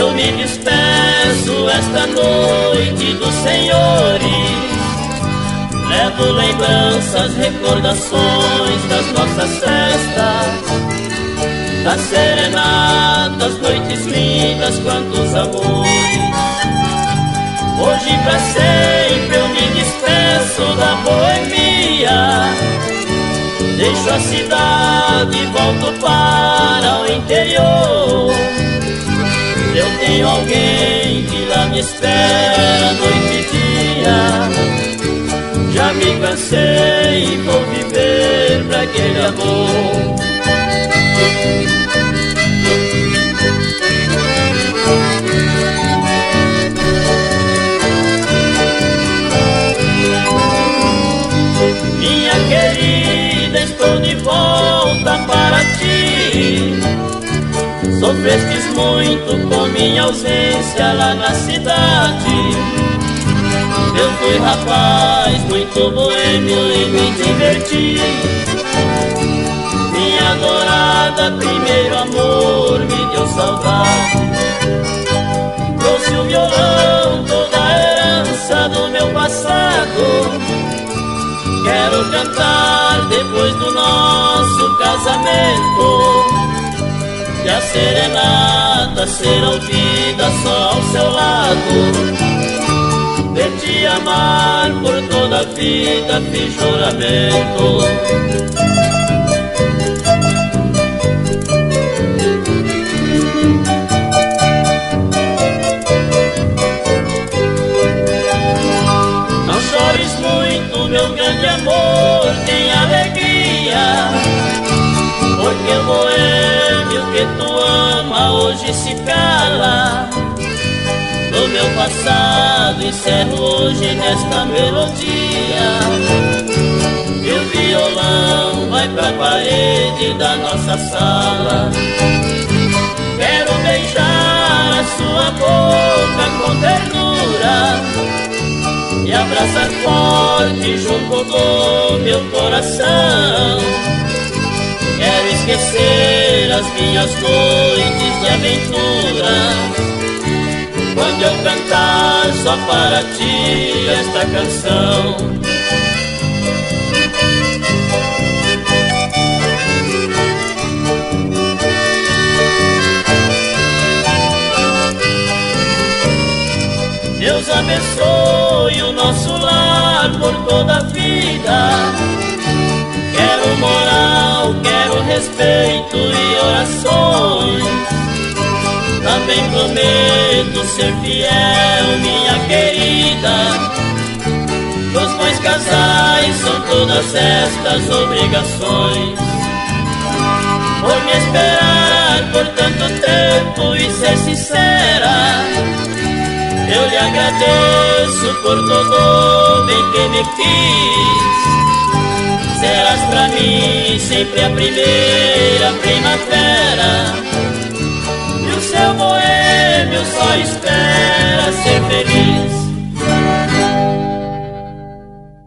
eu me despeço esta noite dos senhores. Levo lembranças, recordações das nossas festas, das serenatas, noites lindas, quantos amores. Hoje pra sempre eu me despeço da boemia, deixo a cidade e volto para o interior. Eu tenho alguém que lá me espera noite e dia. Já me cansei e vou viver pra aquele amor. Minha querida, estou de volta para ti. Sofrestes muito com minha ausência lá na cidade. Eu fui rapaz muito boêmio e me diverti. Minha adorada, primeiro amor, me deu saudade. Trouxe o violão, toda a herança do meu passado. Quero cantar depois do nosso casamento, e a serenata ser ouvida só ao seu lado. De te amar por toda a vida fiz juramento. Não chores muito, meu grande amor, tem alegria, porque o boêmio que tu ama hoje se cala. Do meu passado encerro hoje nesta melodia, e o violão vai pra parede da nossa sala. Quero beijar a sua boca com ternura e abraçar forte junto do meu coração. Quero esquecer as minhas noites de aventura, quando eu cantar só para ti esta canção. Deus abençoe o nosso lar por toda a vida. Quero moral, quero respeito e orações. Também prometo ser fiel, minha querida. Dos bons casais são todas estas obrigações. Por me esperar por tanto tempo e ser sincera, eu lhe agradeço por todo o bem que me quis. Serás pra mim sempre a primeira primavera, e o seu boêmio só espera